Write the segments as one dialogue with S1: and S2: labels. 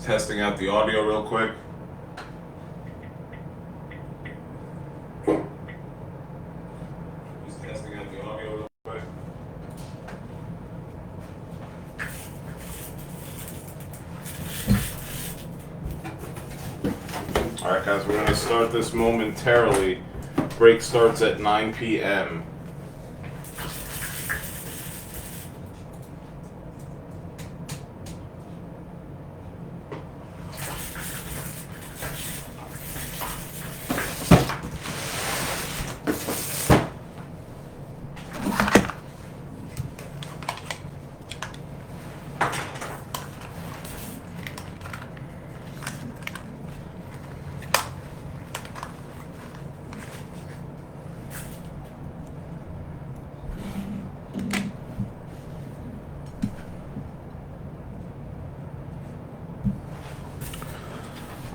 S1: Testing out the audio real quick. Just testing out the audio real quick. Alright guys, we're going to start this momentarily. Break starts at 9 p.m.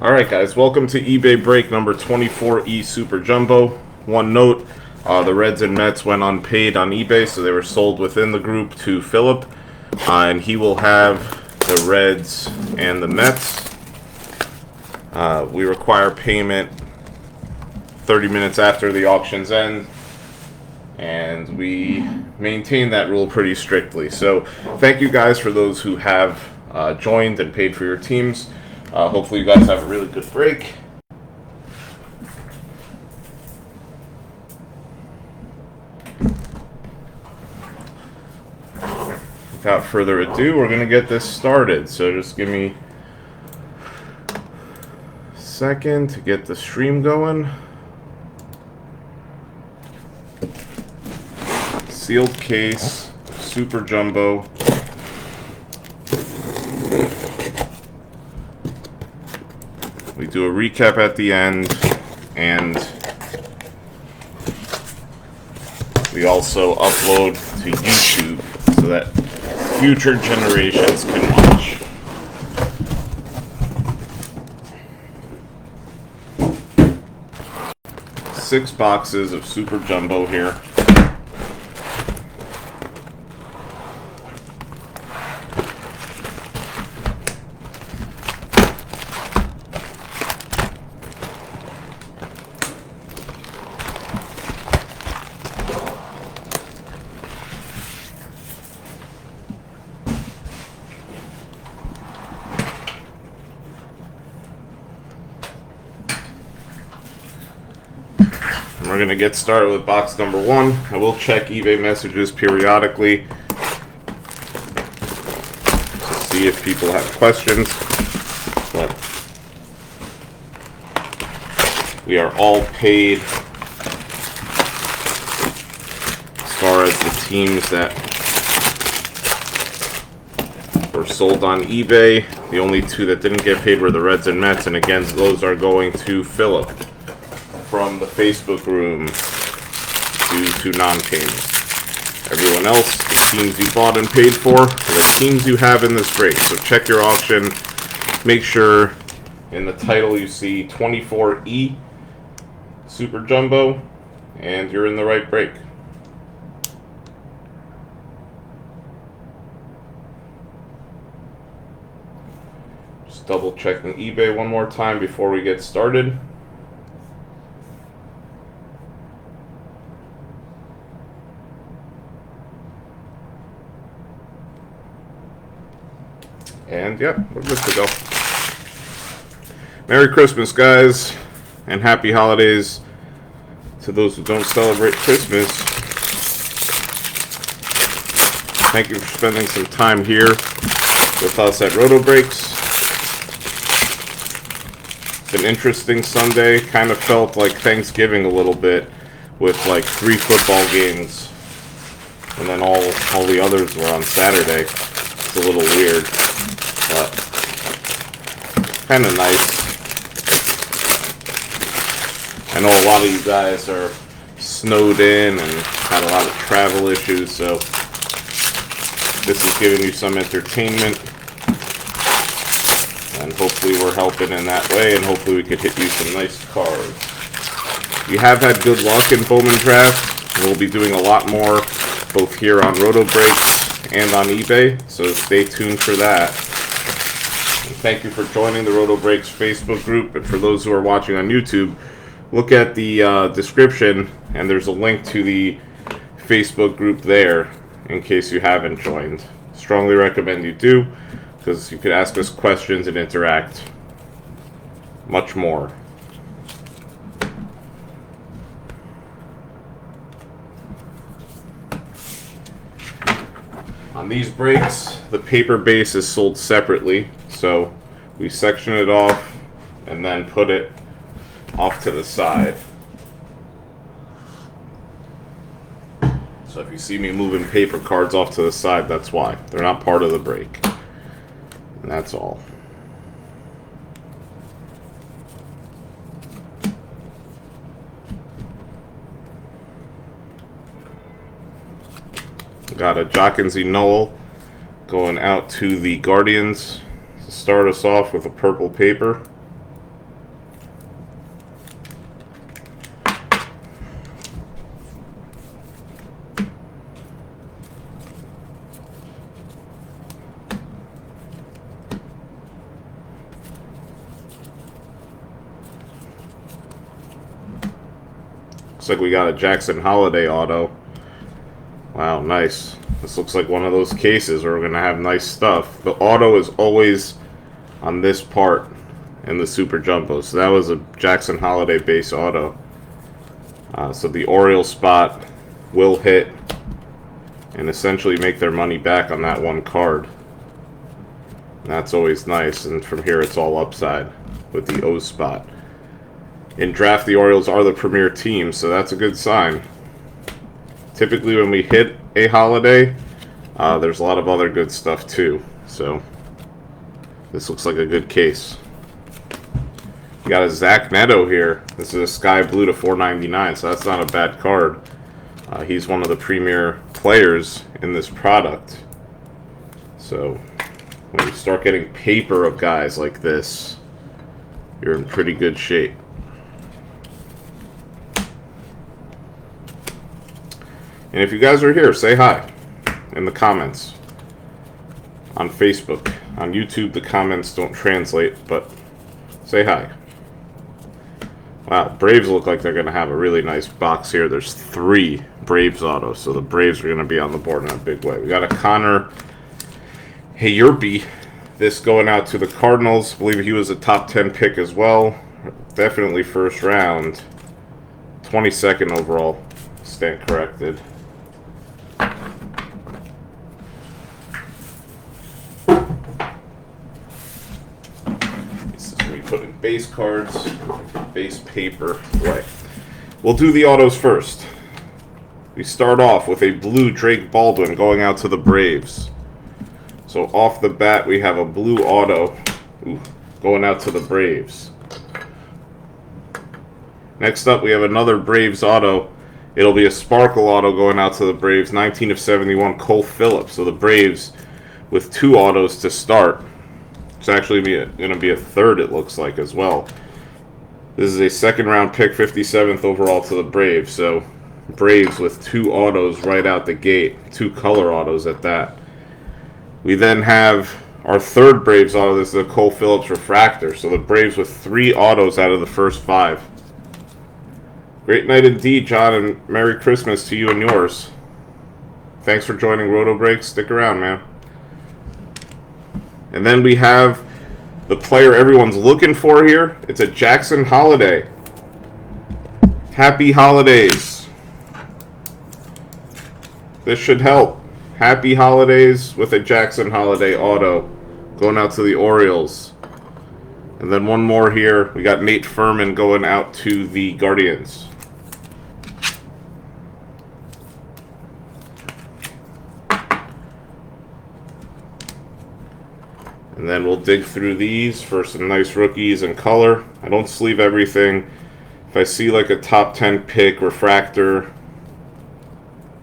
S1: Alright guys, welcome to eBay break number 24E Super Jumbo. One note, the Reds and Mets went unpaid on eBay, so they were sold within the group to Philip. And he will have the Reds and the Mets. We require payment 30 minutes after the auctions end. And we maintain that rule pretty strictly. So thank you guys for those who have joined and paid for your teams. Hopefully you guys have a really good break. Without further ado, we're going to get this started. So just give me a second to get the stream going. Sealed case, Super Jumbo. We do a recap at the end, and we also upload to YouTube so that future generations can watch. Six boxes of Super Jumbo here. We're going to get started with box number one. I will check eBay messages periodically to see if people have questions. But we are all paid as far as the teams that were sold on eBay. The only two that didn't get paid were the Reds and Mets, and again, those are going to Philip from the Facebook room due to non-payment. Everyone else, the teams you bought and paid for, are the teams you have in this break. So check your auction. Make sure in the title you see 24E Super Jumbo, and you're in the right break. Just double checking eBay one more time before we get started. And yeah, we're good to go. Merry Christmas, guys, and happy holidays to those who don't celebrate Christmas. Thank you for spending some time here with us at Roto Breaks. It's an interesting Sunday. Kind of felt like Thanksgiving a little bit with like 3 football games, and then all the others were on Saturday. It's a little weird. But kind of nice. I know a lot of you guys are snowed in and had a lot of travel issues, so this is giving you some entertainment. And hopefully we're helping in that way, and hopefully we could hit you some nice cards. We have had good luck in Bowman Draft. We'll be doing a lot more both here on Roto Breaks and on eBay, so stay tuned for that. And thank you for joining the Roto Breaks Facebook group. And for those who are watching on YouTube, look at the description, and there's a link to the Facebook group there in case you haven't joined. Strongly recommend you do, because you could ask us questions and interact much more. On these breaks, the paper base is sold separately, so we section it off and then put it off to the side. So if you see me moving paper cards off to the side, that's why. They're not part of the break. And that's all. Got a Jockensy Noel going out to the Guardians to start us off with a purple paper. Looks like we got a Jackson Holiday auto. Wow, nice. This looks like one of those cases where we're going to have nice stuff. The auto is always on this part in the Super Jumbo. So that was a Jackson Holiday base auto. So the Oriole spot will hit and essentially make their money back on that one card. And that's always nice. And from here it's all upside with the O spot. In draft, the Orioles are the premier team, so that's a good sign. Typically when we hit a holiday, there's a lot of other good stuff too. So this looks like a good case. We got a Zach Neto here. This is a sky blue to 499, so that's not a bad card. He's one of the premier players in this product. So when you start getting paper of guys like this, you're in pretty good shape. And if you guys are here, say hi in the comments on Facebook. On YouTube, the comments don't translate, but say hi. Wow, Braves look like they're going to have a really nice box here. There's 3 Braves autos, so the Braves are going to be on the board in a big way. We got a Connor Hayurby. This going out to the Cardinals. I believe he was a top 10 pick as well. Definitely first round. 22nd overall. Stand corrected. Putting base cards, base paper away. We'll do the autos first. We start off with a blue Drake Baldwin going out to the Braves. So off the bat, we have a blue auto going out to the Braves. Next up, we have another Braves auto. It'll be a sparkle auto going out to the Braves. 19 of 71, Cole Phillips. So the Braves with 2 autos to start. It's actually going to be a third, it looks like, as well. This is a second-round pick, 57th overall to the Braves. So Braves with 2 autos right out the gate. 2 color autos at that. We then have our third Braves auto. This is a Cole Phillips refractor. So the Braves with 3 autos out of the first 5. Great night indeed, John, and Merry Christmas to you and yours. Thanks for joining Roto Breaks. Stick around, man. And then we have the player everyone's looking for here. It's a Jackson Holiday. Happy holidays. This should help. Happy holidays with a Jackson Holiday auto going out to the Orioles. And then one more here. We got Nate Furman going out to the Guardians. And then we'll dig through these for some nice rookies and color. I don't sleeve everything. If I see like a top 10 pick refractor,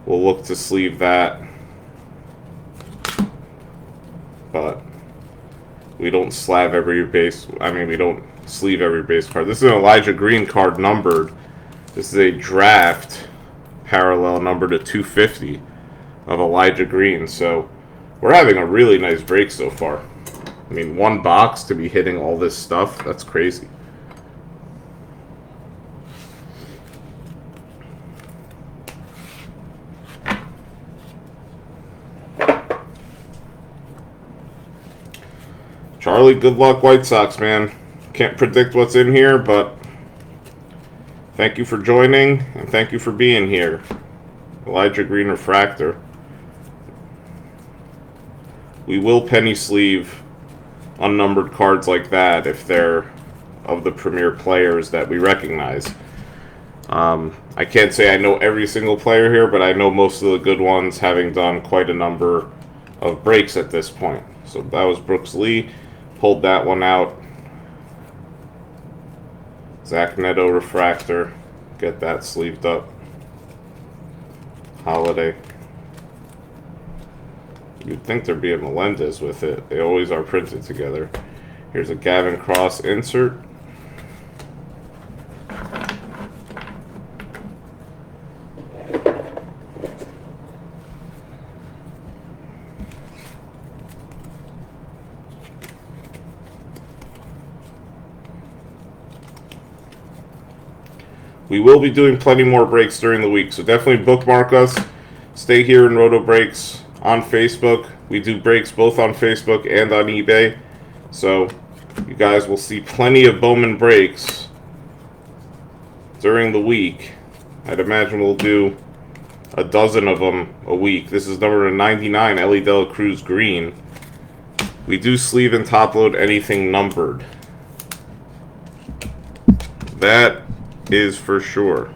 S1: we'll look to sleeve that. But we don't slab every base. I mean, we don't sleeve every base card. This is an Elijah Green card numbered. This is a draft parallel number to 250 of Elijah Green. So we're having a really nice break so far. I mean, one box to be hitting all this stuff, that's crazy. Charlie, good luck, White Sox, man. Can't predict what's in here, but thank you for joining, and thank you for being here. Elijah Green Refractor. We will penny sleeve unnumbered cards like that if they're of the premier players that we recognize. I can't say I know every single player here, but I know most of the good ones, having done quite a number of breaks at this point. So that was Brooks Lee. Pulled that one out. Zach Neto Refractor. Get that sleeved up. Holiday. You'd think there'd be a Melendez with it. They always are printed together. Here's a Gavin Cross insert. We will be doing plenty more breaks during the week, so definitely bookmark us. Stay here in Roto Breaks on Facebook. We do breaks both on Facebook and on eBay, so you guys will see plenty of Bowman breaks during the week. I'd imagine we'll do a dozen of them a week. This is number 99, Ellie De La Cruz Green. We do sleeve and top load anything numbered. That is for sure.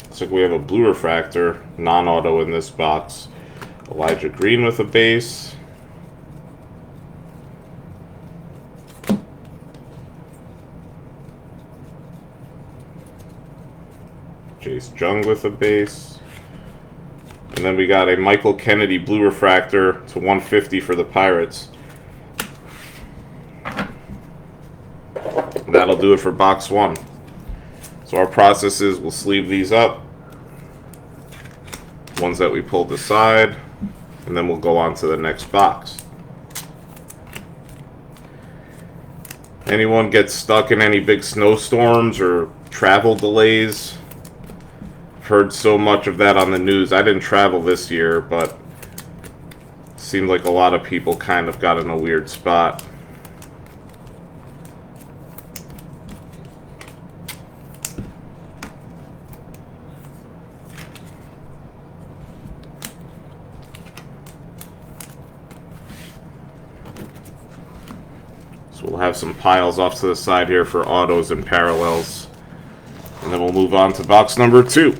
S1: Looks like we have a blue refractor, non-auto in this box. Elijah Green with a base. Jace Jung with a base. And then we got a Michael Kennedy blue refractor to 150 for the Pirates. That'll do it for box one. So our process is we'll sleeve these up. Ones that we pulled aside. And then we'll go on to the next box. Anyone gets stuck in any big snowstorms or travel delays? Heard so much of that on the news. I didn't travel this year, but it seemed like a lot of people kind of got in a weird spot. So we'll have some piles off to the side here for autos and parallels. And then we'll move on to box number 2.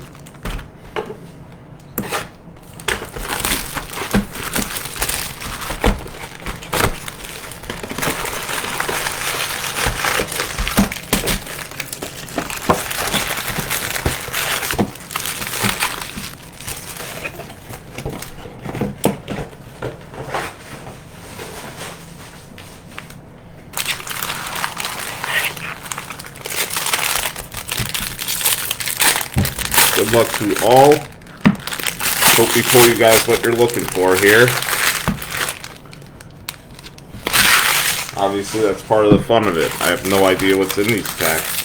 S1: Good luck to all. Hope we pull you guys what you're looking for here. Obviously, that's part of the fun of it. I have no idea what's in these packs.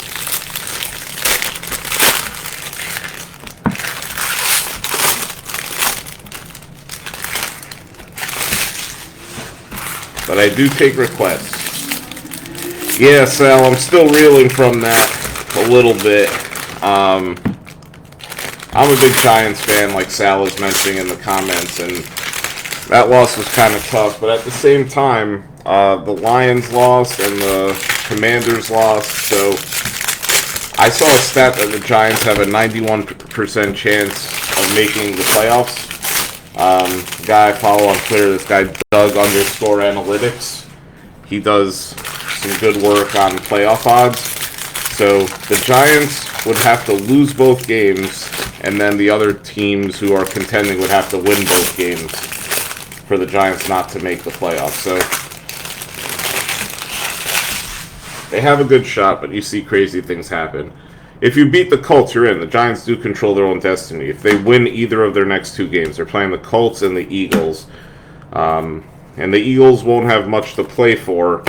S1: But I do take requests. Yeah, Sal, I'm still reeling from that a little bit. I'm a big Giants fan, like Sal was mentioning in the comments, and that loss was kind of tough. But at the same time, the Lions lost and the Commanders lost, so I saw a stat that the Giants have a 91% chance of making the playoffs. The guy I follow on Twitter, this guy Doug_analytics, he does some good work on playoff odds. So the Giants would have to lose both games, and then the other teams who are contending would have to win both games for the Giants not to make the playoffs. So They have a good shot, but you see crazy things happen. If you beat the Colts, you're in. The Giants do control their own destiny. If they win either of their next 2 games, they're playing the Colts and the Eagles. And the Eagles won't have much to play for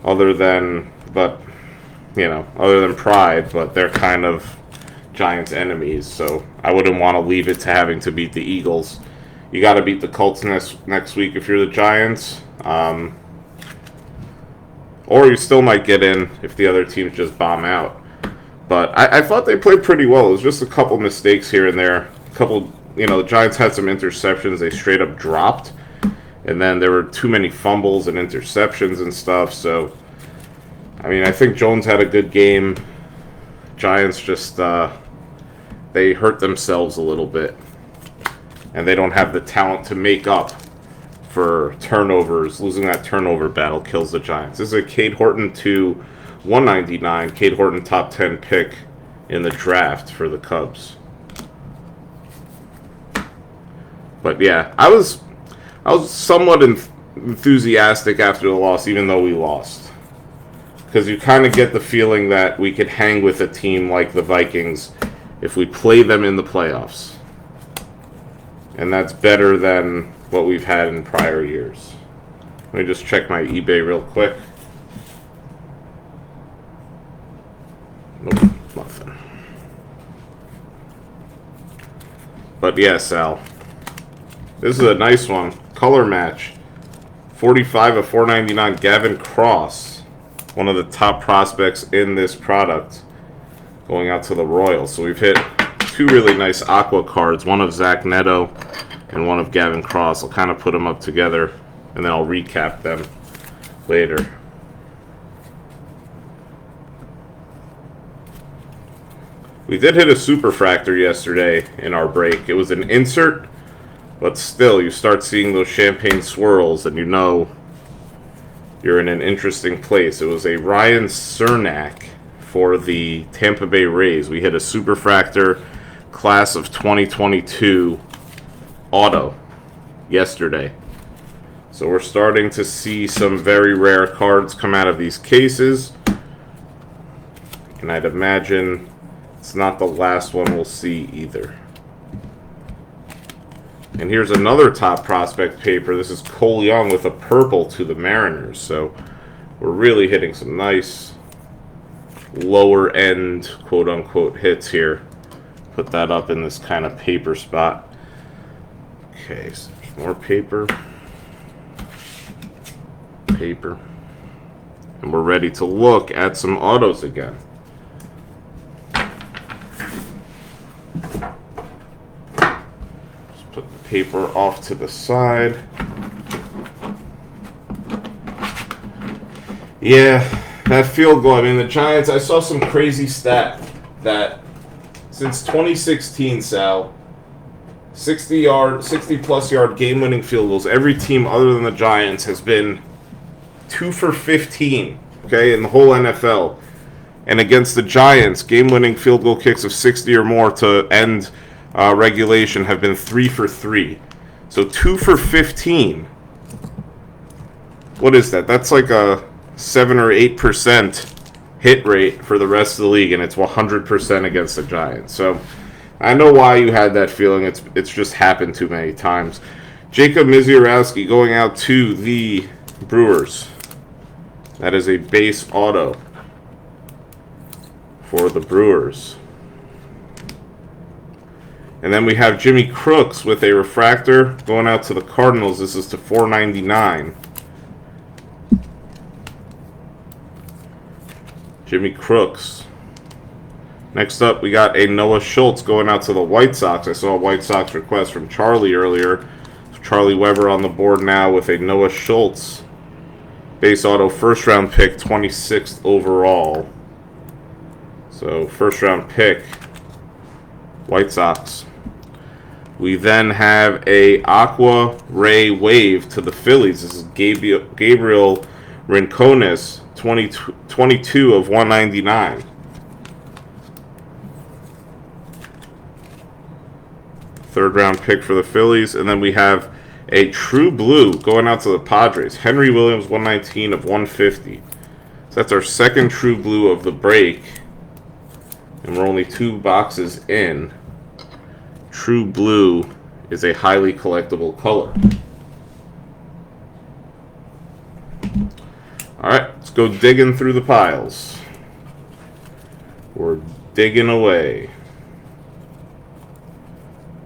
S1: other than pride, but they're kind of Giants' enemies, so I wouldn't want to leave it to having to beat the Eagles. You got to beat the Colts next week if you're the Giants. Or you still might get in if the other teams just bomb out. But I thought they played pretty well. It was just a couple mistakes here and there. The Giants had some interceptions they straight up dropped. And then there were too many fumbles and interceptions and stuff. So, I think Jones had a good game. Giants just, they hurt themselves a little bit. And they don't have the talent to make up for turnovers. Losing that turnover battle kills the Giants. This is a Cade Horton to 199. Cade Horton top 10 pick in the draft for the Cubs. But yeah, I was somewhat enthusiastic after the loss, even though we lost. Because you kind of get the feeling that we could hang with a team like the Vikings if we play them in the playoffs. And that's better than what we've had in prior years. Let me just check my eBay real quick. Nope, nothing. But yeah, Sal. This is a nice one. Color match. 45 of 499, Gavin Cross. One of the top prospects in this product. Going out to the Royals. So we've hit 2 really nice Aqua cards. One of Zach Neto and one of Gavin Cross. I'll kind of put them up together and then I'll recap them later. We did hit a Superfractor yesterday in our break. It was an insert, but still, you start seeing those champagne swirls and you know you're in an interesting place. It was a Ryan Cernak for the Tampa Bay Rays. We hit a Superfractor class of 2022 auto yesterday. So we're starting to see some very rare cards come out of these cases. And I'd imagine it's not the last one we'll see either. And here's another top prospect paper. This is Cole Young with a purple to the Mariners. So we're really hitting some nice lower end quote unquote hits here. Put that up in this kind of paper spot. Okay, so there's more paper. And we're ready to look at some autos again. Put the paper off to the side. Yeah, that field goal. The Giants, I saw some crazy stat that since 2016, Sal, 60-plus yard game-winning field goals, every team other than the Giants has been 2 for 15, okay, in the whole NFL. And against the Giants, game-winning field goal kicks of 60 or more to end regulation have been 3 for 3. So 2 for 15. What is that? That's like a 7 or 8% hit rate for the rest of the league, and it's 100% against the Giants. So I know why you had that feeling. It's just happened too many times. Jacob Misiorowski going out to the Brewers. That is a base auto for the Brewers. And then we have Jimmy Crooks with a refractor going out to the Cardinals. This is to 499. Jimmy Crooks. Next up, we got a Noah Schultz going out to the White Sox. I saw a White Sox request from Charlie earlier. So Charlie Weber on the board now with a Noah Schultz base auto first round pick, 26th overall. So first round pick, White Sox. We then have a Aqua Ray Wave to the Phillies. This is Gabriel Rincones, 22 of 199. Third round pick for the Phillies. And then we have a True Blue going out to the Padres. Henry Williams, 119 of 150. So that's our second True Blue of the break. And we're only 2 boxes in. True Blue is a highly collectible color. Alright, let's go digging through the piles. We're digging away.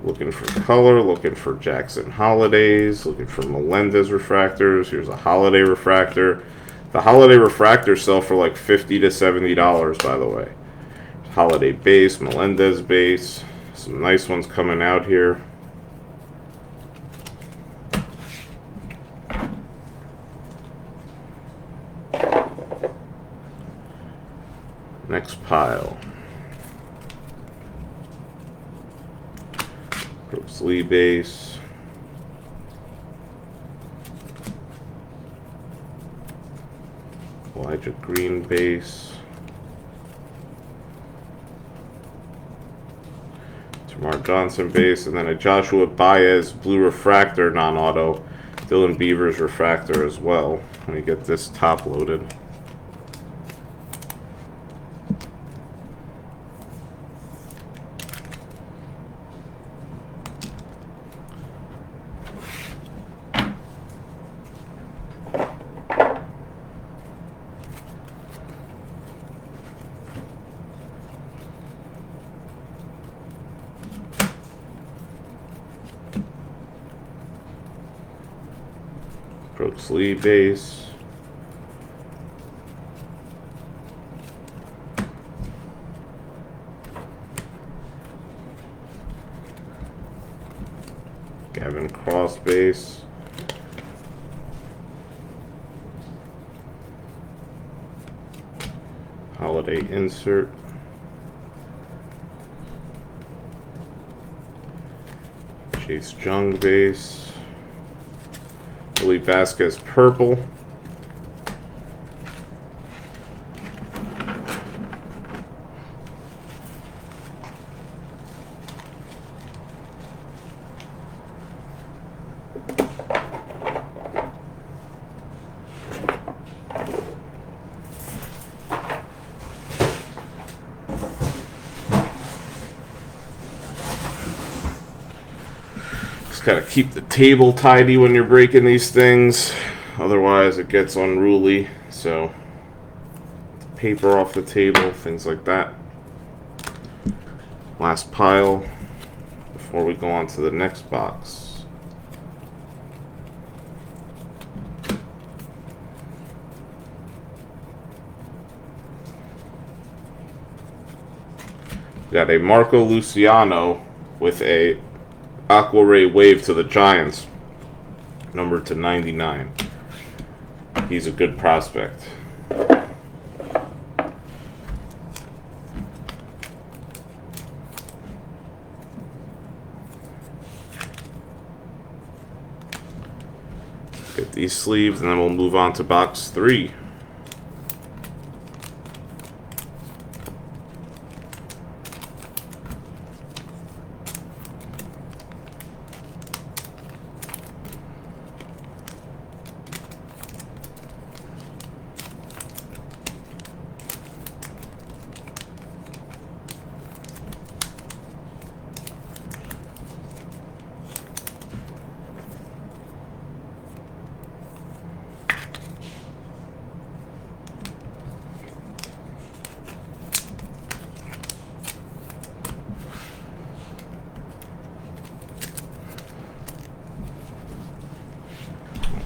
S1: Looking for color, looking for Jackson Holidays, looking for Melendez refractors. Here's a Holiday refractor. The Holiday refractors sell for like $50 to $70, by the way. Holiday base, Melendez base. Some nice ones coming out here. Next pile. Brooks Lee base. Elijah Green base. Tamar Johnson base, and then a Joshua Baez blue refractor non-auto. Dylan Beavers refractor as well. Let me get this top loaded. Brooks Lee base. Gavin Cross base. Holiday insert. Chase Jung base. Willie Vasquez purple. Gotta keep the table tidy when you're breaking these things, otherwise it gets unruly. So paper off the table, things like that. Last pile before we go on to the next box. Got a Marco Luciano with a Aqua Ray Wave to the Giants, numbered to 99. He's a good prospect. Get these sleeves, and then we'll move on to box 3.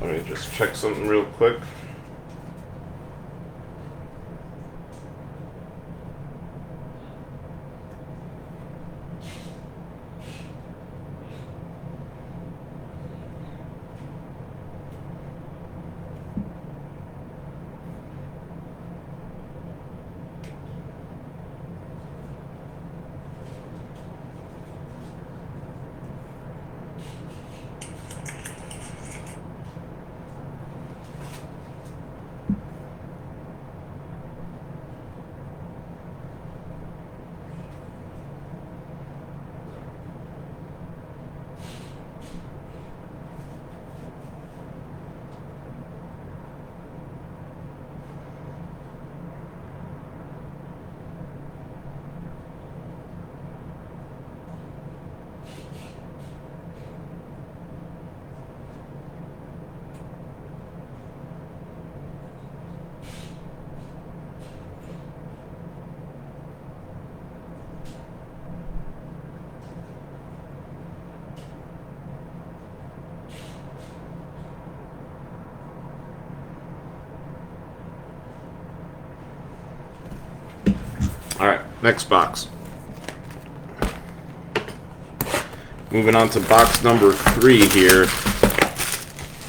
S1: Let me just check something real quick. Alright, next box. Moving on to box number 3 here.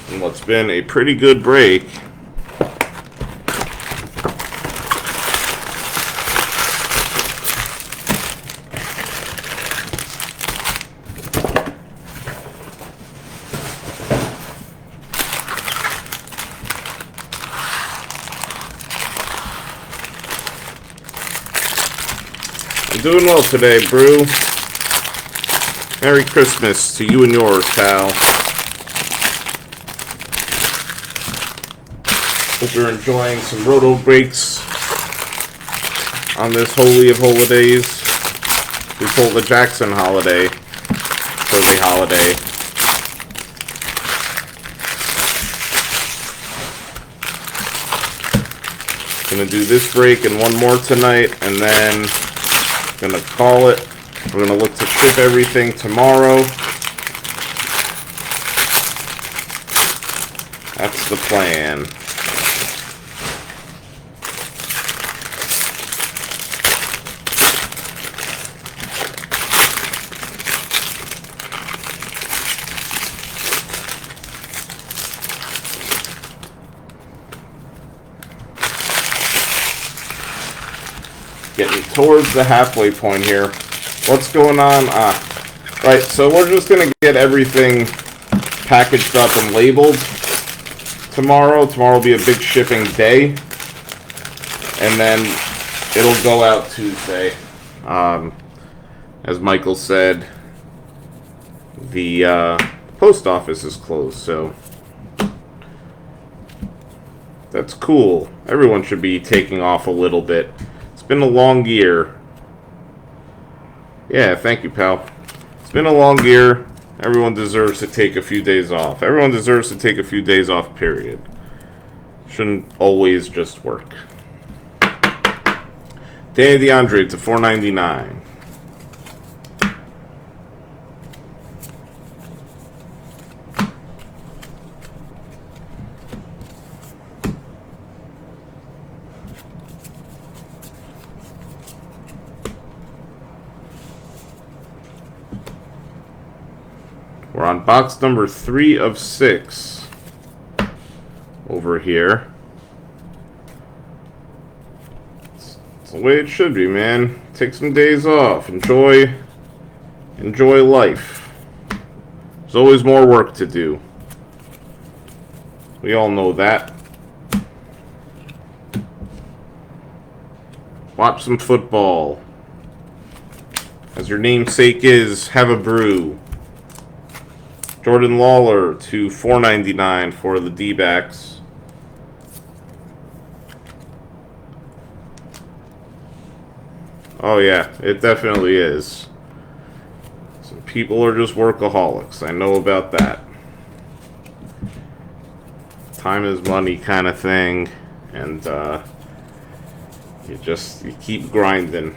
S1: And what's been a pretty good break. I'm doing well today, Brew. Merry Christmas to you and yours, pal. Hope you're enjoying some roto breaks on this holy of holidays. We pull the Jackson holiday for the holiday. Gonna do this break and one more tonight, and then gonna call it. We're gonna look to ship everything tomorrow. That's the plan. Getting towards the halfway point here. What's going on? Right, so we're just going to get everything packaged up and labeled tomorrow. Tomorrow will be a big shipping day. And then it'll go out Tuesday. As Michael said, the post office is closed, so that's cool. Everyone should be taking off a little bit. It's been a long year. Yeah, thank you, pal. It's been a long year. Everyone deserves to take a few days off. Everyone deserves to take a few days off, period. Shouldn't always just work. Danny DeAndre to $4.99. We're on box number 3 of 6 over here. It's the way it should be, man. Take some days off. Enjoy life. There's always more work to do. We all know that. Watch some football. As your namesake is, have a brew. Jordan Lawler to $4.99 for the D-backs. Oh yeah, it definitely is. Some people are just workaholics. I know about that. Time is money kind of thing, and you keep grinding.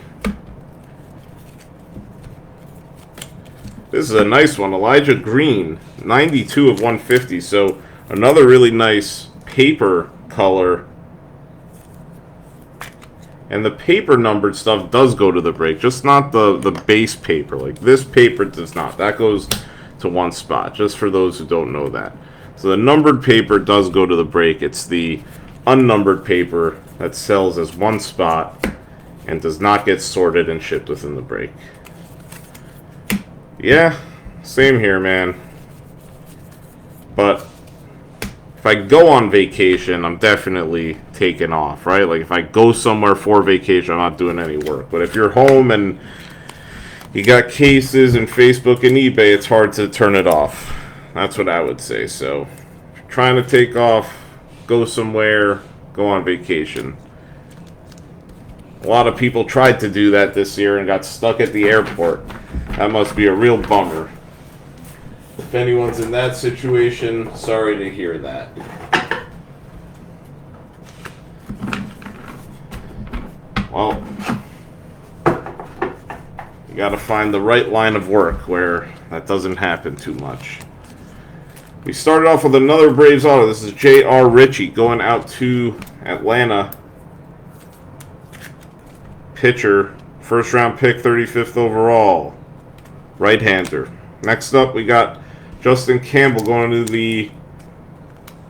S1: This is a nice one. Elijah Green, 92 of 150. So another really nice paper color. And the paper numbered stuff does go to the break, just not the base paper. Like this paper does not. That goes to one spot, just for those who don't know that. So the numbered paper does go to the break. It's the unnumbered paper that sells as one spot and does not get sorted and shipped within the break. Yeah, same here, man. But if I go on vacation, I'm definitely taking off, right? Like if I go somewhere for vacation, I'm not doing any work. But if you're home and you got cases and Facebook and eBay, it's hard to turn it off. That's what I would say. So if you're trying to take off, go somewhere, go on vacation. A lot of people tried to do that this year and got stuck at the airport. That must be a real bummer. If anyone's in that situation, sorry to hear that. Well, you gotta find the right line of work where that doesn't happen too much. We started off with another Braves auto. This is J.R. Ritchie going out to Atlanta. pitcher, first round pick, 35th overall, right-hander. Next up, we got Justin Campbell going to the.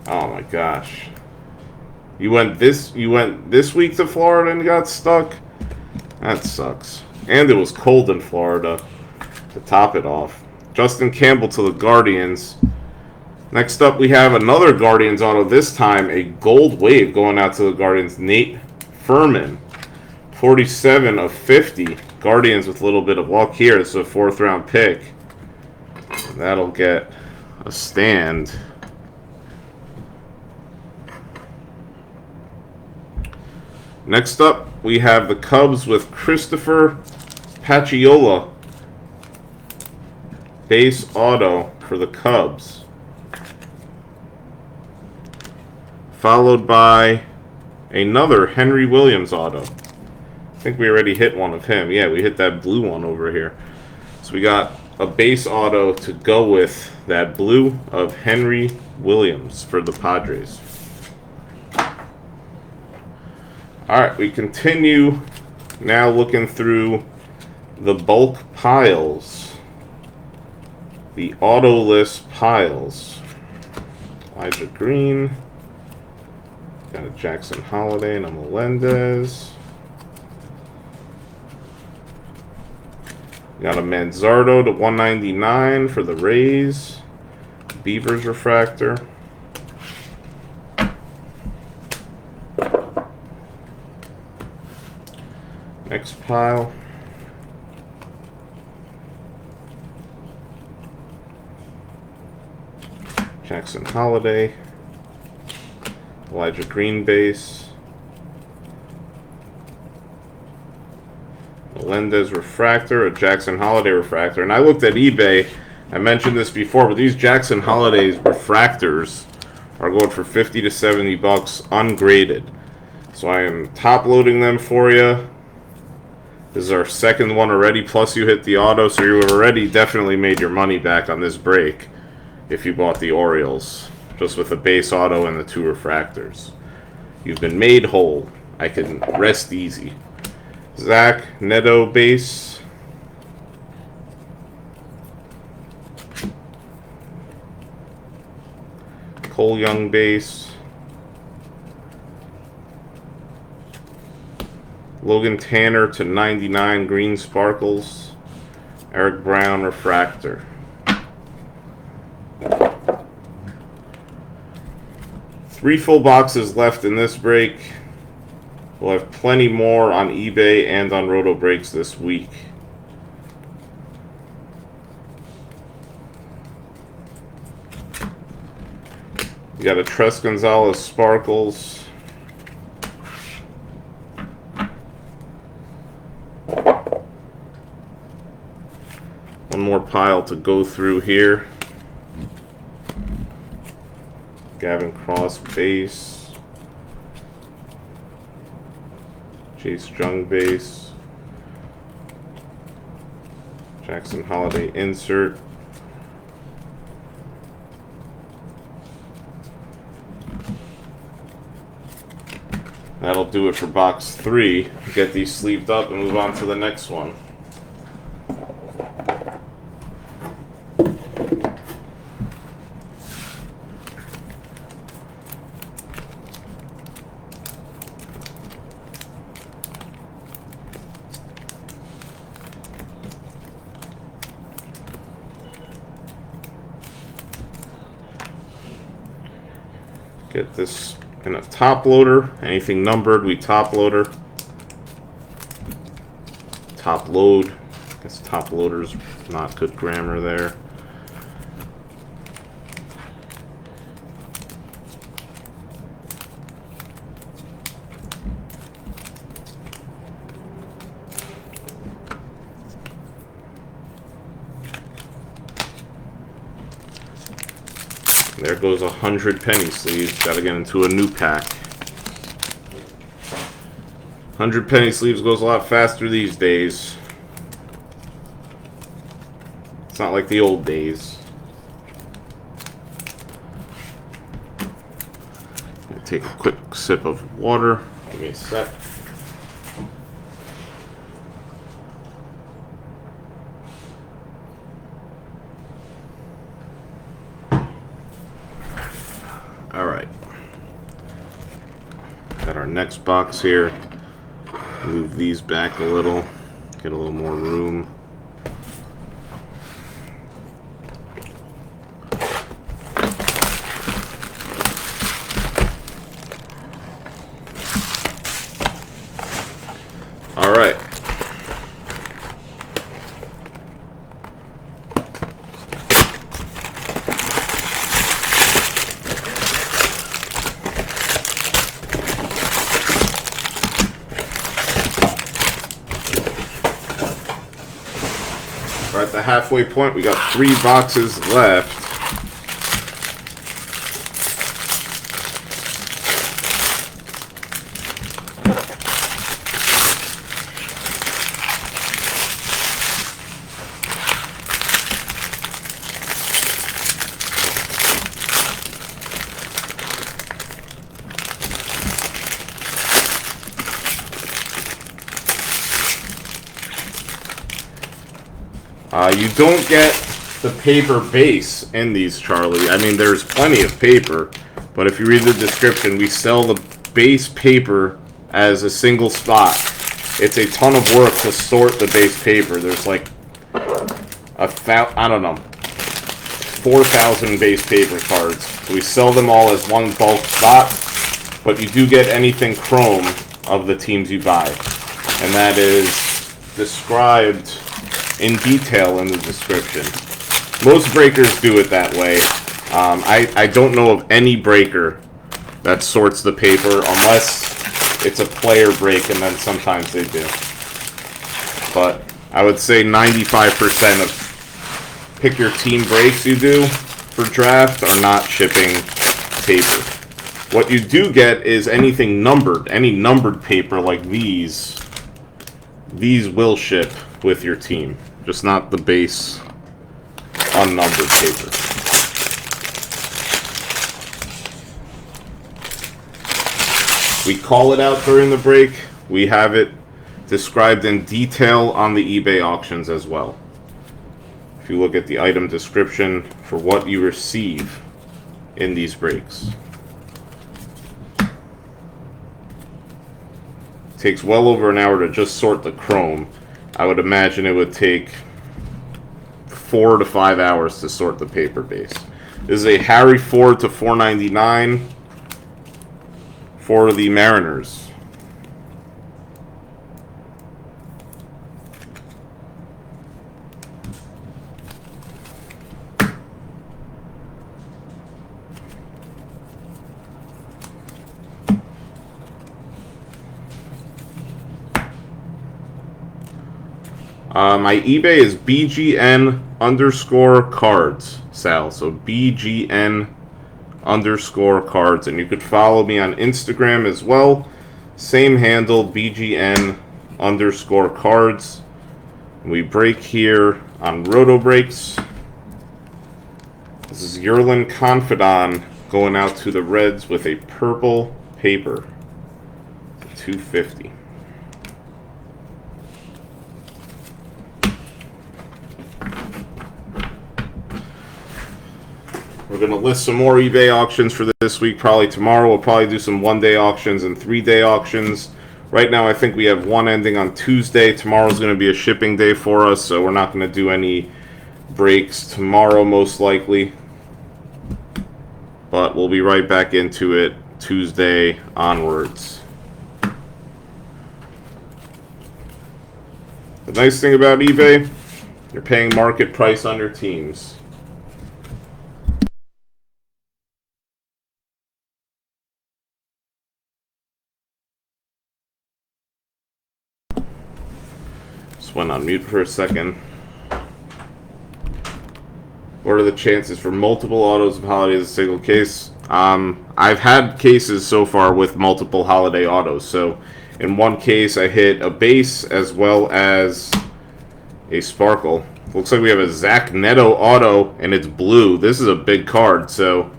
S1: Oh my gosh! You went this week to Florida and got stuck. That sucks. And it was cold in Florida to top it off. Justin Campbell to the Guardians. Next up, we have another Guardians auto. This time, a gold wave going out to the Guardians. Nate Furman, 47 of 50. Guardians with a little bit of luck here. This is a 4th round pick. That'll get a stand. Next up, we have the Cubs with Christopher Pacciola. Base auto for the Cubs. Followed by another Henry Williams auto. I think we already hit one of him. Yeah, we hit that blue one over here. So we got a base auto to go with that blue of Henry Williams for the Padres. Alright, we continue now looking through the bulk piles. The auto list piles. Elijah Green. Got a Jackson Holiday and a Melendez. Got a Manzardo to 199 for the Rays. Beavers refractor. Next pile. Jackson Holiday. Elijah Green base. Melendez refractor, a Jackson Holiday refractor. And I looked at eBay. I mentioned this before, but these Jackson Holiday refractors are going for 50 to 70 bucks ungraded. So I am top loading them for you. This is our second one already, plus you hit the auto, so you already definitely made your money back on this break if you bought the Orioles, just with the base auto and the 2 refractors. You've been made whole. I can rest easy. Zach Neto base. Cole Young base. Logan Tanner to 99 green sparkles. Eric Brown refractor. Three full boxes left in this break. We'll have plenty more on eBay and on Roto Breaks this week. We got a Tres Gonzalez Sparkles. One more pile to go through here. Gavin Cross base. Chase Jung base. Jackson Holiday insert. That'll do it for box 3. Get these sleeved up and move on to the next one. Get this in a top loader. Anything numbered, we top loader. Top load. I guess top loader's not good grammar there. There goes 100 penny sleeves. Gotta get into a new pack. 100 penny sleeves goes a lot faster these days. It's not like the old days. Take a quick sip of water. Give me a sec. next box here. Move these back a little, get a little more room. All right. We're at the halfway point. We got 3 boxes left. You don't get the paper base in these, Charlie. I mean, there's plenty of paper, but if you read the description, we sell the base paper as a single spot. It's a ton of work to sort the base paper. There's like I don't know, 4,000 base paper cards. So we sell them all as one bulk spot, but you do get anything chrome of the teams you buy, and that is described in detail in the description. Most breakers do it that way. I don't know of any breaker that sorts the paper unless it's a player break, and then sometimes they do. But I would say 95% of pick your team breaks you do for draft are not shipping paper. What you do get is anything numbered. Any numbered paper like these will ship with your team, just not the base unnumbered paper. We call it out during the break. We have it described in detail on the eBay auctions as well. If you look at the item description for what you receive in these breaks. It takes well over an hour to just sort the chrome. I would imagine it would take 4 to 5 hours to sort the paper base. This is a Harry Ford to $4.99 for the Mariners. My eBay is BGN_cards, Sal. So BGN_cards. And you could follow me on Instagram as well. Same handle, BGN_cards. We break here on Roto Breaks. This is Yerlin Confidant going out to the Reds with a purple paper. $250. We're going to list some more eBay auctions for this week, probably tomorrow. We'll probably do some one-day auctions and 3-day auctions. Right now, I think we have one ending on Tuesday. Tomorrow's going to be a shipping day for us, so we're not going to do any breaks tomorrow, most likely. But we'll be right back into it Tuesday onwards. The nice thing about eBay, you're paying market price on your teams. Went on mute for a second. What are the chances for multiple autos of Holiday as a single case? I've had cases so far with multiple Holiday autos. So in one case I hit a base as well as a sparkle. Looks like we have a Zach Neto auto and it's blue. This is a big card, so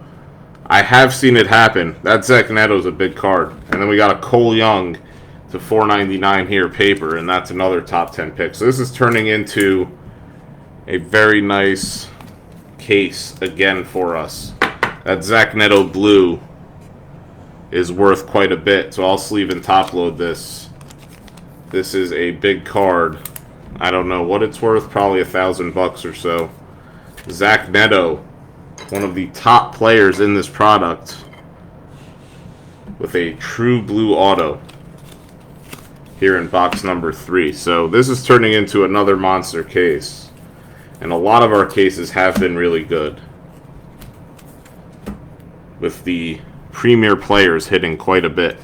S1: I have seen it happen. That Zach Neto is a big card. And then we got a Cole Young to $4.99 here paper, and that's another top 10 pick. So this is turning into a very nice case again for us. That Zach Neto blue is worth quite a bit. So I'll sleeve and top load this. This is a big card. I don't know what it's worth, probably $1,000 or so. Zach Neto, one of the top players in this product, with a true blue auto here in box number 3. So this is turning into another monster case. And a lot of our cases have been really good, with the premier players hitting quite a bit.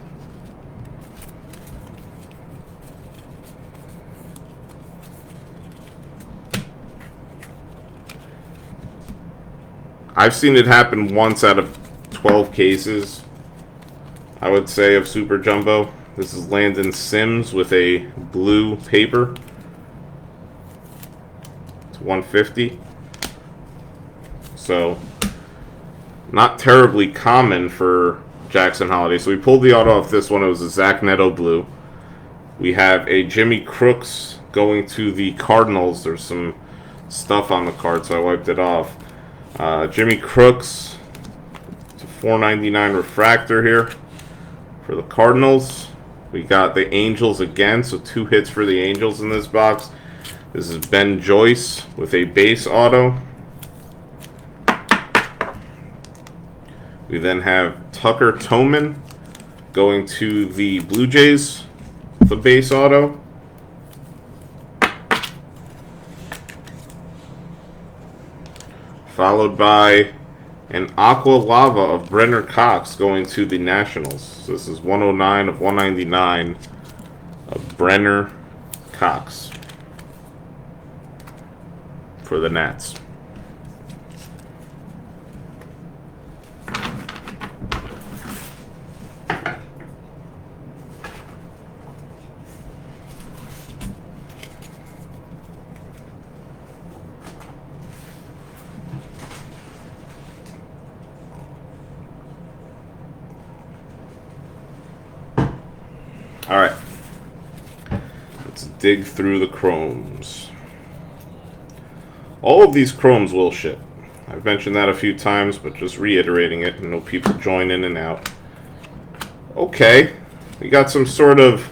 S1: I've seen it happen once out of 12 cases, I would say, of Super Jumbo. This is Landon Sims with a blue paper. It's 150. So, not terribly common for Jackson Holiday. So we pulled the auto off this one. It was a Zach Neto blue. We have a Jimmy Crooks going to the Cardinals. There's some stuff on the card, so I wiped it off. Jimmy Crooks, it's a $4.99 refractor here for the Cardinals. We got the Angels again, so 2 hits for the Angels in this box. This is Ben Joyce with a base auto. We then have Tucker Toman going to the Blue Jays with a base auto. Followed by an Aqua Lava of Brenner Cox going to the Nationals. So this is 109 of 199 of Brenner Cox for the Nats. Alright, let's dig through the chromes. All of these chromes will ship. I've mentioned that a few times, but just reiterating it. I know people join in and out. Okay, we got some sort of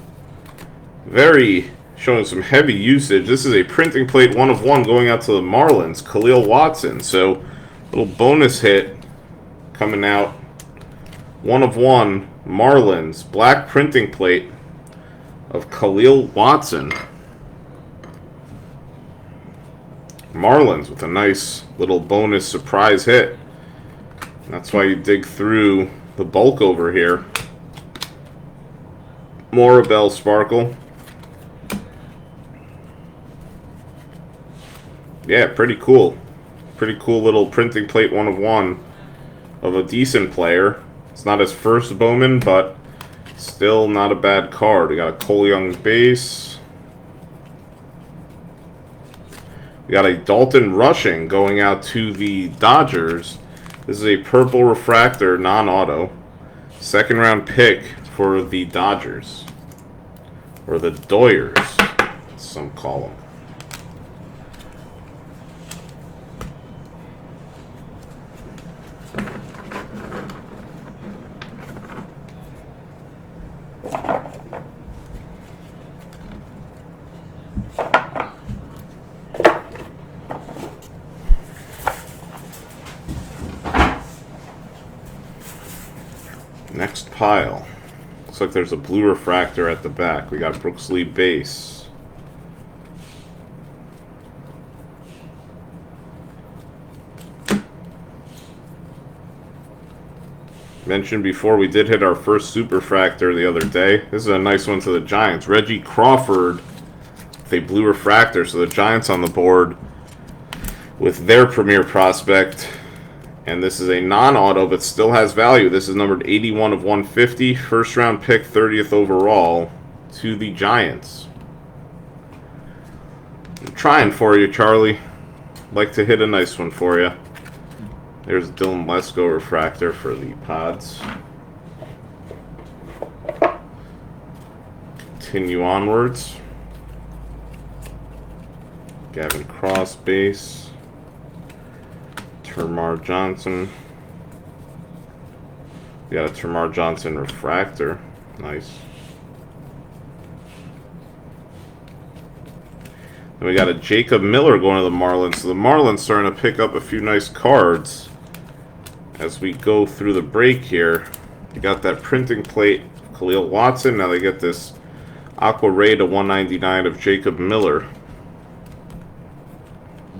S1: showing some heavy usage. This is a printing plate 1 of 1 going out to the Marlins, Khalil Watson. So, little bonus hit coming out. 1 of 1, Marlins, black printing plate of Khalil Watson. Marlins with a nice little bonus surprise hit. And that's why you dig through the bulk over here. Morabel Sparkle. Yeah, pretty cool. Pretty cool little printing plate 1 of 1 of a decent player. It's not his first Bowman, but still not a bad card. We got a Cole Young base. We got a Dalton Rushing going out to the Dodgers. This is a purple refractor, non-auto. 2nd round pick for the Dodgers. Or the Doyers, as some call them. Next pile. Looks like there's a blue refractor at the back. We got Brooks Lee base. Mentioned before, we did hit our first superfractor the other day. This is a nice one to the Giants. Reggie Crawford with a blue refractor. So the Giants on the board with their premier prospect. And this is a non-auto, but still has value. This is numbered 81 of 150. 1st round pick, 30th overall to the Giants. I'm trying for you, Charlie. Like to hit a nice one for you. There's Dylan Lesko refractor for the Pods. Continue onwards. Gavin Cross base. Termar Johnson. We got a Termarr Johnson refractor. Nice. And we got a Jacob Miller going to the Marlins. So the Marlins starting to pick up a few nice cards as we go through the break here. You got that printing plate, Khalil Watson. Now they get this Aqua Ray to 199 of Jacob Miller.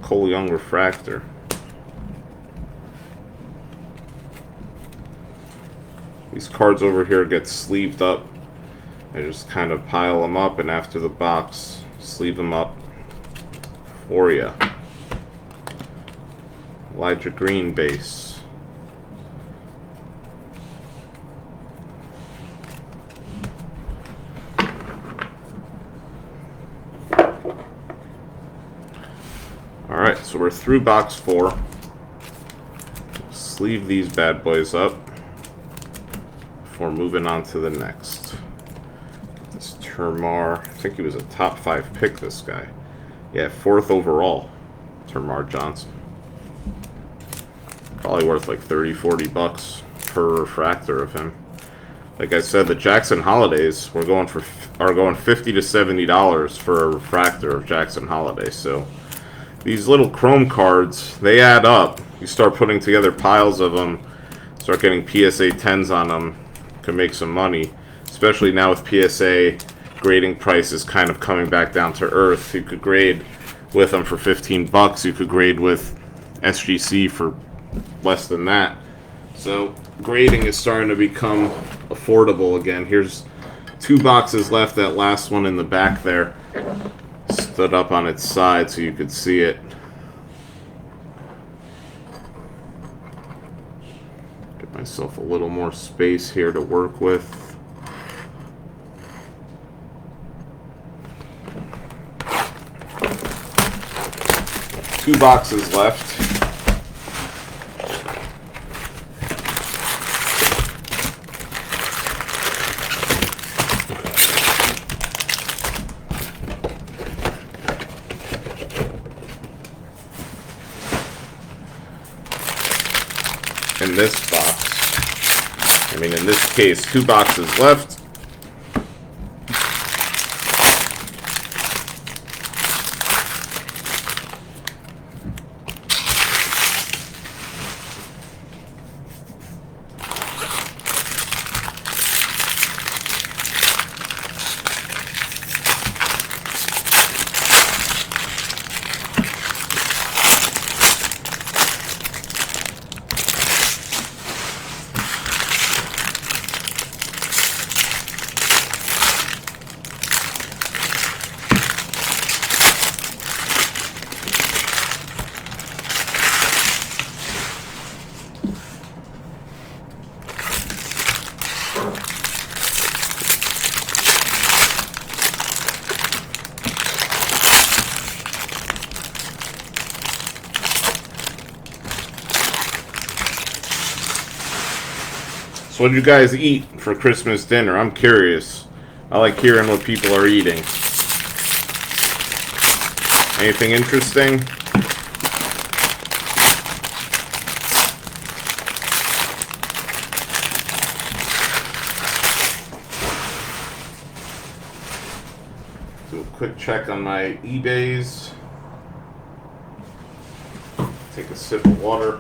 S1: Cole Young refractor. These cards over here get sleeved up. I just kind of pile them up, and after the box, sleeve them up for you. Elijah Green base. Alright, so we're through box 4. Sleeve these bad boys up before moving on to the next. This Termarr, I think he was a top 5 pick, this guy. Yeah, 4th overall, Termarr Johnson. Probably worth like 30-40 bucks per refractor of him. Like I said, the Jackson Holidays are going $50 to $70 for a refractor of Jackson Holiday. So these little chrome cards, they add up. You start putting together piles of them, start getting PSA 10s on them, can make some money. Especially now with PSA grading prices kind of coming back down to earth. You could grade with them for 15 bucks. You could grade with SGC for less than that. So grading is starting to become affordable again. Here's 2 boxes left. That last one in the back there stood up on its side so you could see it. Get myself a little more space here to work with. Two boxes left. In this box, I mean in this case, 2 boxes left. So what did you guys eat for Christmas dinner? I'm curious. I like hearing what people are eating. Anything interesting? Do a quick check on my eBays. Take a sip of water.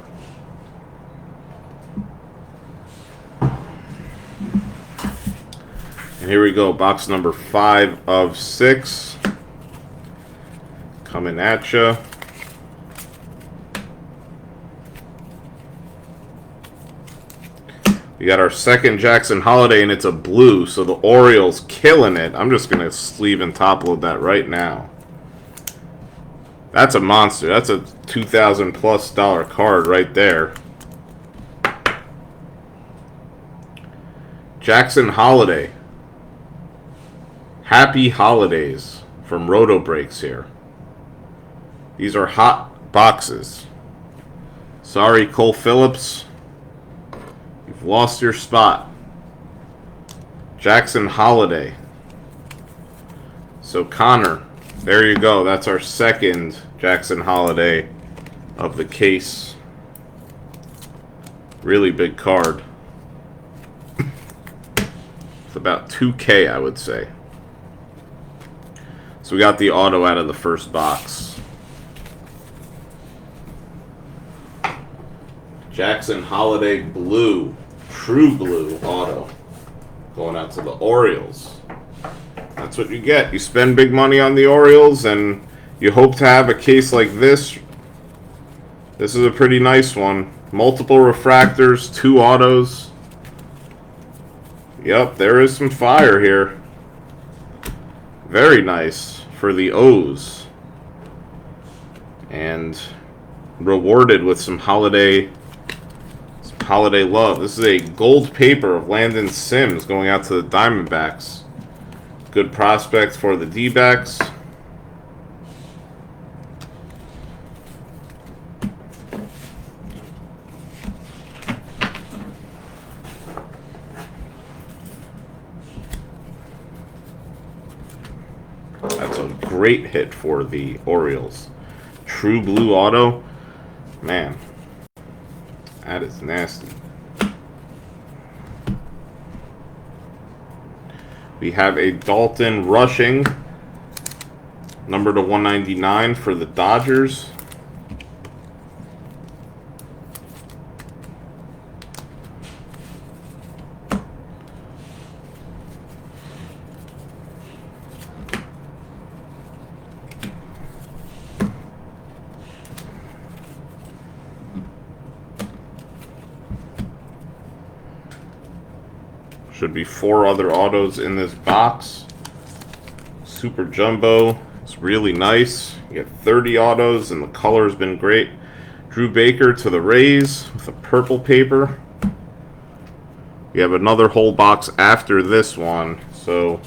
S1: And here we go, box number 5 of 6. Coming at you. We got our second Jackson Holiday, and it's a blue, so the Orioles killing it. I'm just going to sleeve and top load that right now. That's a monster. That's a $2,000+ card right there. Jackson Holiday. Happy Holidays from Roto Breaks here. These are hot boxes. Sorry, Cole Phillips. You've lost your spot. Jackson Holiday. So Connor, there you go. That's our second Jackson Holiday of the case. Really big card. about 2K, I would say. So we got the auto out of the first box. Jackson Holiday Blue, True Blue auto. Going out to the Orioles. That's what you get. You spend big money on the Orioles, and you hope to have a case like this. This is a pretty nice one. Multiple refractors, 2 autos. Yep, there is some fire here. Very nice for the O's. And rewarded with some holiday love. This is a gold paper of Landon Sims going out to the Diamondbacks. Good prospect for the D-backs. That's a great hit for the Orioles. True Blue auto. Man, that is nasty. We have a Dalton Rushing, number to 199 for the Dodgers. Should be 4 other autos in this box. Super Jumbo. It's really nice. You get 30 autos, and the color's been great. Drew Baker to the Rays with a purple paper. We have another whole box after this one, so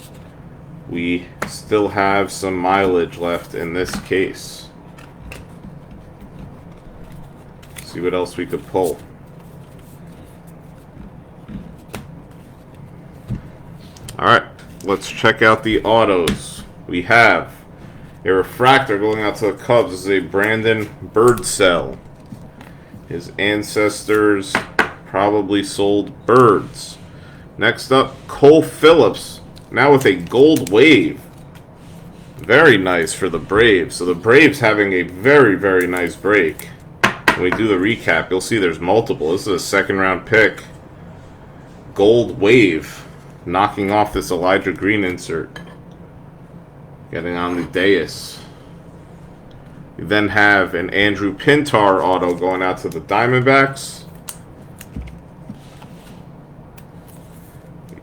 S1: we still have some mileage left in this case. See what else we could pull. Alright, let's check out the autos. We have a refractor going out to the Cubs. This is a Brandon Birdsell. His ancestors probably sold birds. Next up, Cole Phillips. Now with a gold wave. Very nice for the Braves. So the Braves having a very, very nice break. When we do the recap, you'll see there's multiple. This is a 2nd round pick. Gold wave. Knocking off this Elijah Green insert. Getting on the dais. We then have an Andrew Pintar auto going out to the Diamondbacks.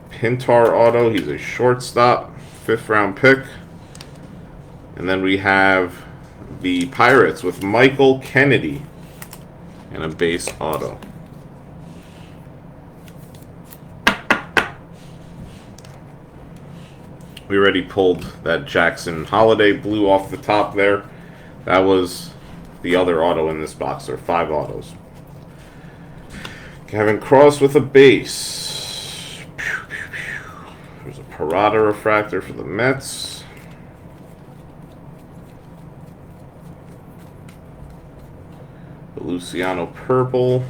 S1: Pintar auto, he's a shortstop, 5th round pick. And then we have the Pirates with Michael Kennedy and a base auto. We already pulled that Jackson Holiday Blue off the top there. That was the other auto in this box. There are 5 autos. Kevin Cross with a base. There's a Parada refractor for the Mets. The Luciano Purple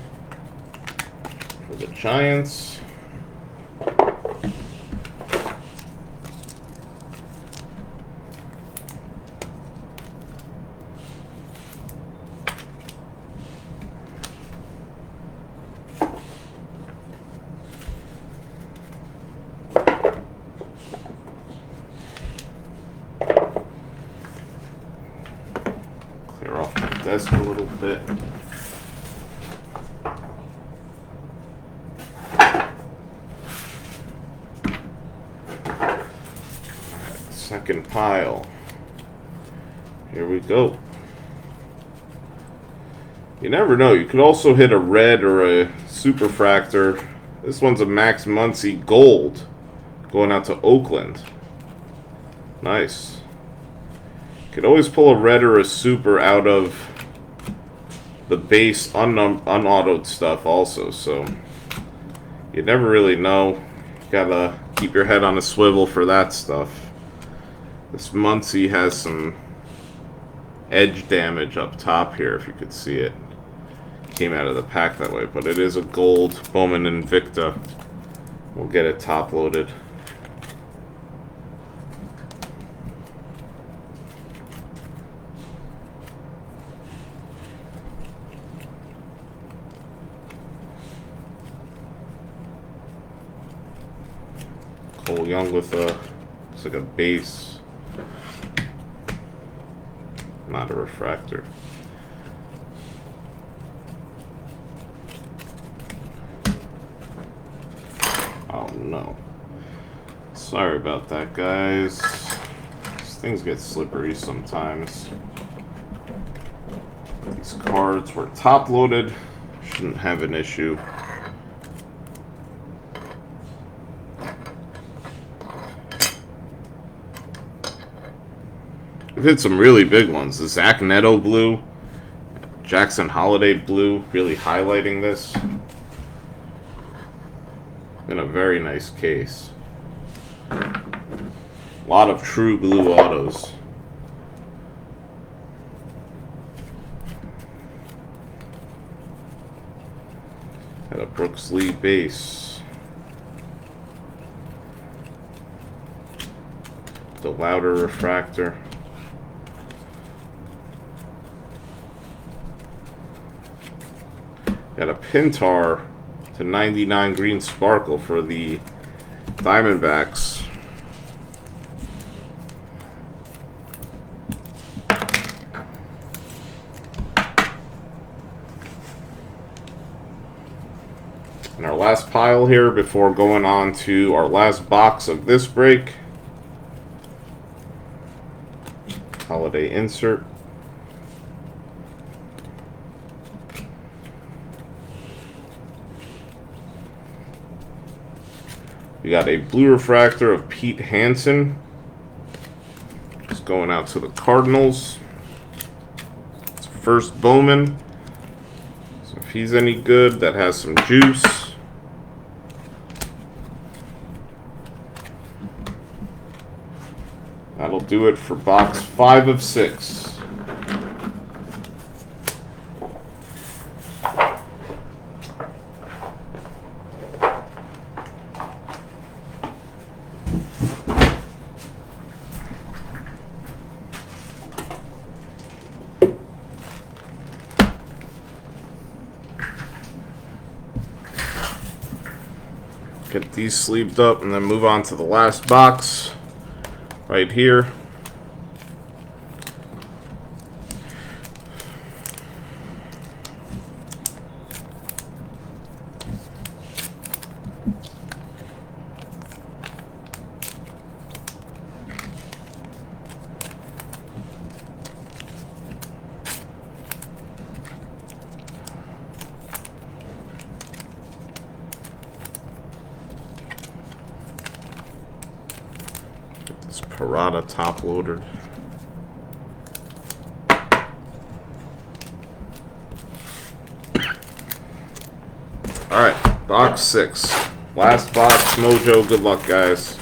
S1: for the Giants. Clear off my desk a little bit. Second pile. Here we go. You never know. You could also hit a red or a superfractor. This one's a Max Muncy Gold going out to Oakland. Nice. Could always pull a red or a super out of the base unautoed stuff also, so you never really know. Gotta keep your head on a swivel for that stuff. This Muncy has some edge damage up top here, if you could see it. Came out of the pack that way, but it is a gold Bowman Invicta. We'll get it top loaded. Cole Young with a, it's like a base, not a refractor. Oh no. Sorry about that, guys. These things get slippery sometimes. These cards were top loaded. Shouldn't have an issue. We've hit some really big ones. The Zach Neto blue, Jackson Holiday blue, really highlighting this. In a very nice case. A lot of true blue autos. Got a Brooks Lee base. The Louder refractor. Got a Pintar to 99 green sparkle for the Diamondbacks. And our last pile here before going on to our last box of this break. Holiday insert. We got a blue refractor of Pete Hansen. Just going out to the Cardinals. It's first Bowman. So if he's any good, that has some juice. That'll do it for box 5 of 6. Get these sleeved up and then move on to the last box right here. This Parada top loaded. Alright, box 6. Last box, Mojo. Good luck, guys.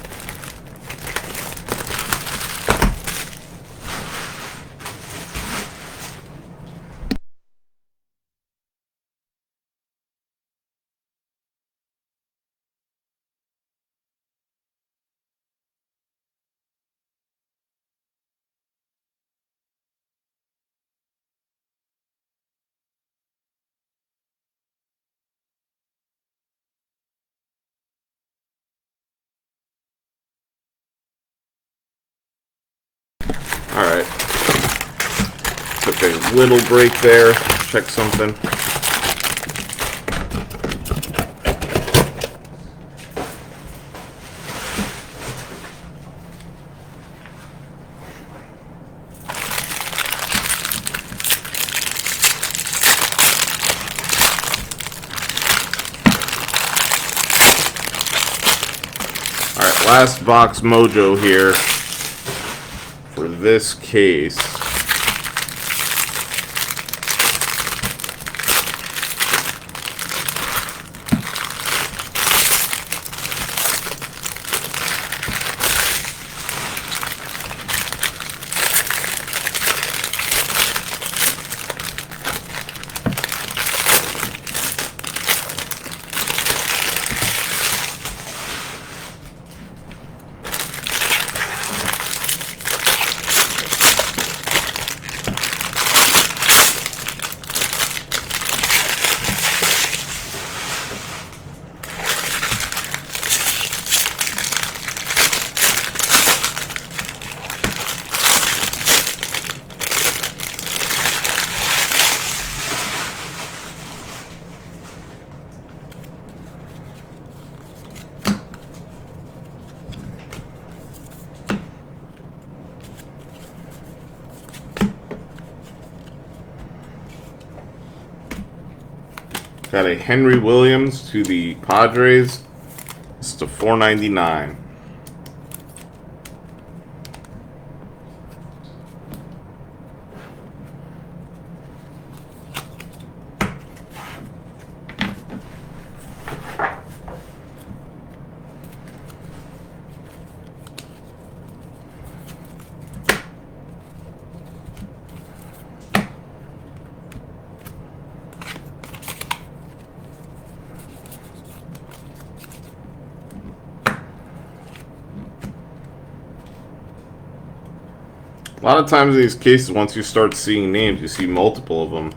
S1: Alright. Took a little break there. Check something. Alright, last box Mojo here. For this case, Got a Henry Williams to the Padres. It's to 499. A lot of times in these cases, once you start seeing names, you see multiple of them.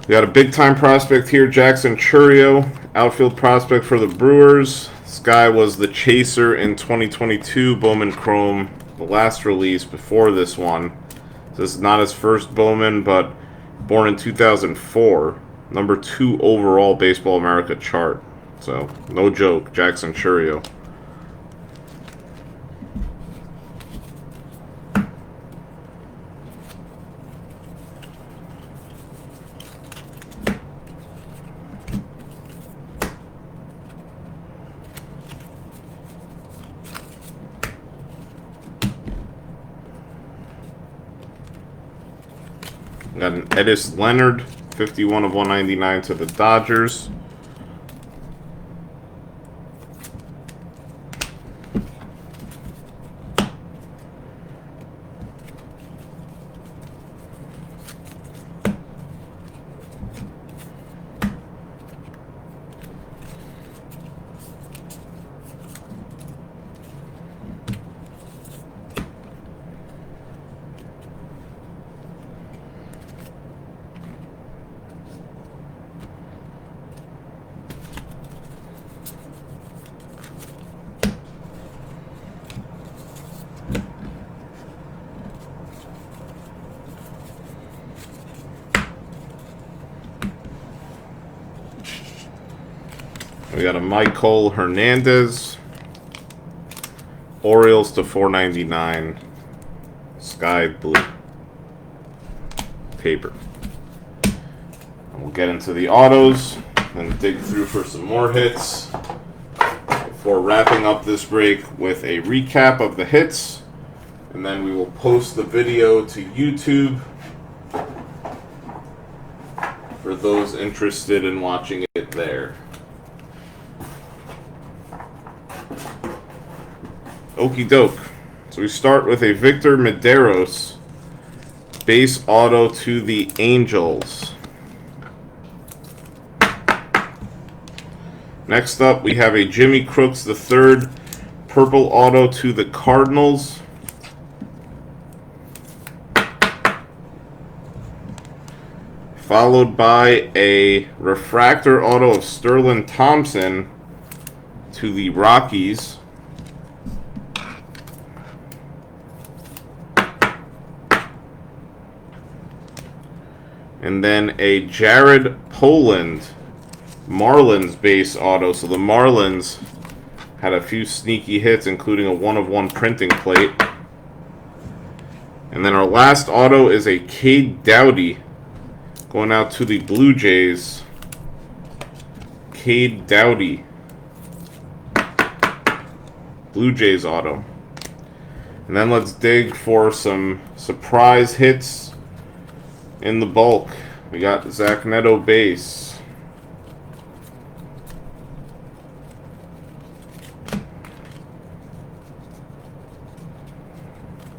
S1: We got a big-time prospect here, Jackson Churio, outfield prospect for the Brewers. This guy was the chaser in 2022, Bowman Chrome, the last release before this one. This is not his first Bowman, but born in 2004, number 2 overall Baseball America chart. So, no joke, Jackson Churio. Got an Edis Leonard, 51 of 199 to the Dodgers. We got a Michael Hernandez, Orioles to 499, sky blue paper. And we'll get into the autos and dig through for some more hits before wrapping up this break with a recap of the hits, and then we will post the video to YouTube for those interested in watching it there. Okie doke. So we start with a Victor Medeiros base auto to the Angels. Next up, we have a Jimmy Crooks III purple auto to the Cardinals. Followed by a refractor auto of Sterling Thompson to the Rockies. And then a Jared Poland Marlins base auto. So the Marlins had a few sneaky hits, including a 1-of-1 printing plate. And then our last auto is a Cade Doughty going out to the Blue Jays. Cade Doughty, Blue Jays auto. And then let's dig for some surprise hits in the bulk. We got Zach Neto base.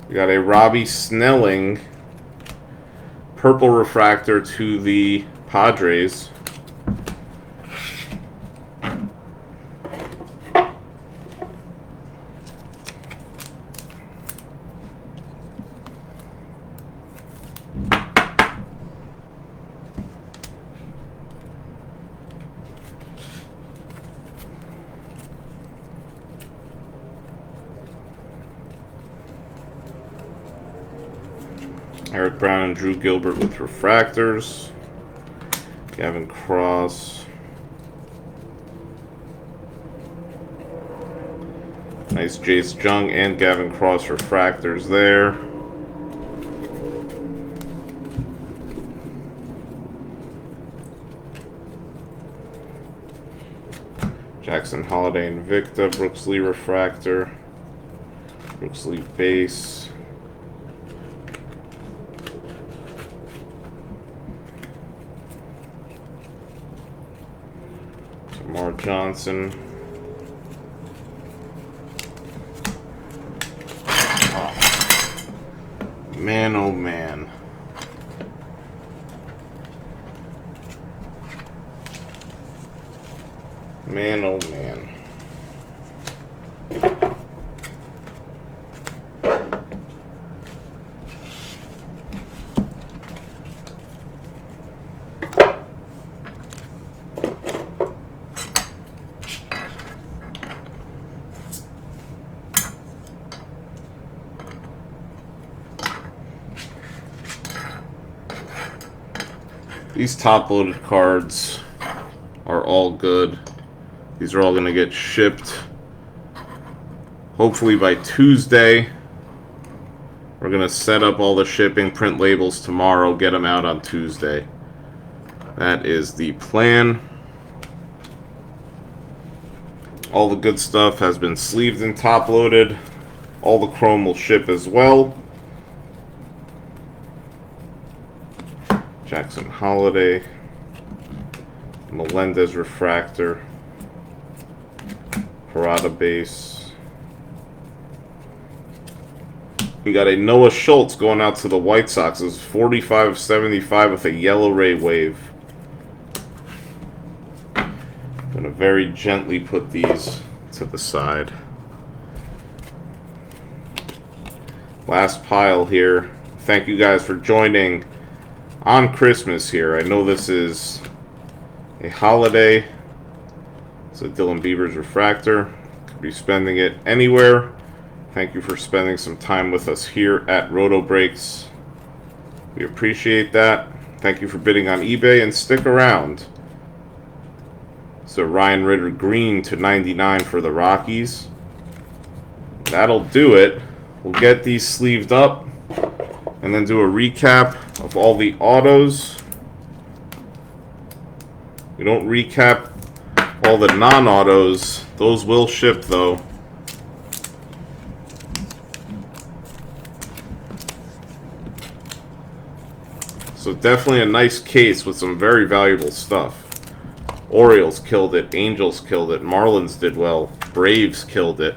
S1: We got a Robbie Snelling purple refractor to the Padres. Eric Brown and Drew Gilbert with refractors. Gavin Cross. Nice Jace Jung and Gavin Cross refractors there. Jackson Holiday Invicta, Brooks Lee Refractor, Brooks Lee Base, Tamar Johnson, man oh man. Man, oh man. These top-loaded cards are all good. These are all going to get shipped hopefully by Tuesday. We're going to set up all the shipping, print labels tomorrow, get them out on Tuesday. That is the plan. All the good stuff has been sleeved and top-loaded. All the chrome will ship as well. Jackson Holiday, Melendez Refractor, Parada Base. We got a Noah Schultz going out to the White Sox. It's 45/75 with a yellow ray wave. Gonna very gently put these to the side. Last pile here. Thank you guys for joining on Christmas here. I know this is a holiday. It's a Dylan Beavers Refractor. Could be spending it anywhere. Thank you for spending some time with us here at Roto Breaks. We appreciate that. Thank you for bidding on eBay and stick around. So Ryan Ritter green /99 for the Rockies. That'll do it. We'll get these sleeved up and then do a recap of all the autos. We don't recap all the non-autos. Those will ship though. So definitely a nice case with some very valuable stuff. Orioles killed it, Angels killed it, Marlins did well, Braves killed it.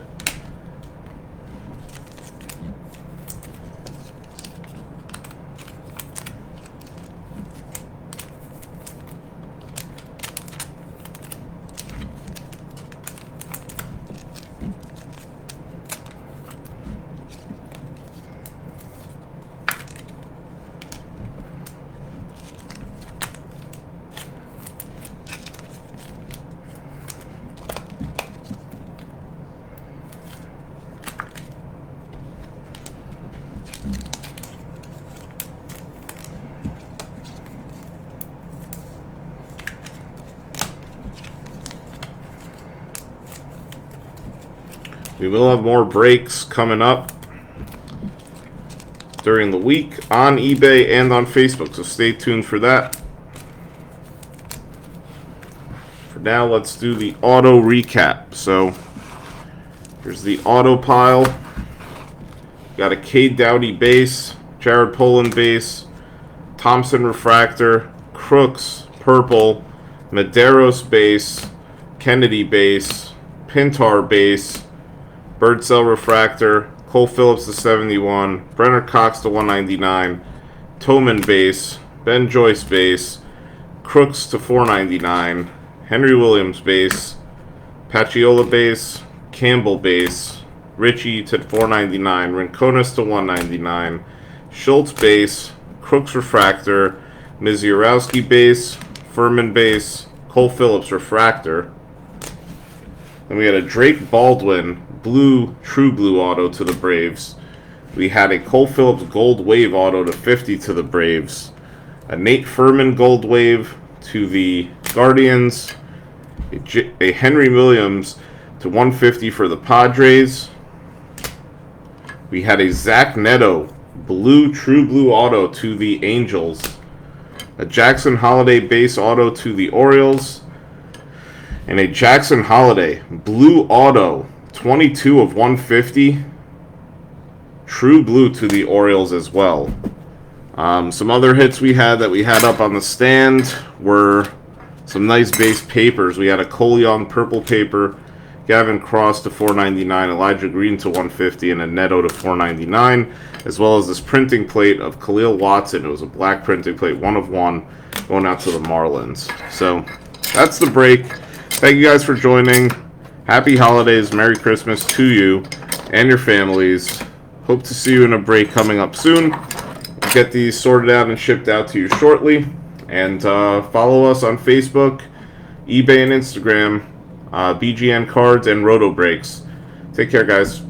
S1: We will have more breaks coming up during the week on eBay and on Facebook, so stay tuned for that. For now, let's do the auto recap. So here's the auto pile. Got a Cade Doughty base, Jared Poland base, Thompson Refractor, Crooks purple, Medeiros base, Kennedy base, Pintar base, Birdsell Refractor, Cole Phillips /71, Brenner Cox /199, Toman base, Ben Joyce base, Crooks /499, Henry Williams base, Pacciola base, Campbell base, Richie /499, Rincones /199, Schultz base, Crooks Refractor, Mizurowski base, Furman base, Cole Phillips Refractor. Then we had a Drake Baldwin blue, true blue auto to the Braves. We had a Cole Phillips gold wave auto /50 to the Braves. A Nate Furman gold wave to the Guardians. A Henry Williams /150 for the Padres. We had a Zach Neto blue, true blue auto to the Angels. A Jackson Holiday base auto to the Orioles. And a Jackson Holiday blue auto, 22 of 150. True blue to the Orioles as well. Some other hits we had up on the stand were some nice base papers. We had a Cole Young purple paper, Gavin Cross to 499, Elijah Green to 150, and a Neto to 499, as well as this printing plate of Khalil Watson. It was a black printing plate, 1 of 1, going out to the Marlins. So that's the break. Thank you guys for joining. Happy holidays, Merry Christmas to you and your families. Hope to see you in a break coming up soon. Get these sorted out and shipped out to you shortly. And follow us on Facebook, eBay, and Instagram, BGN Cards, and Roto Breaks. Take care, guys.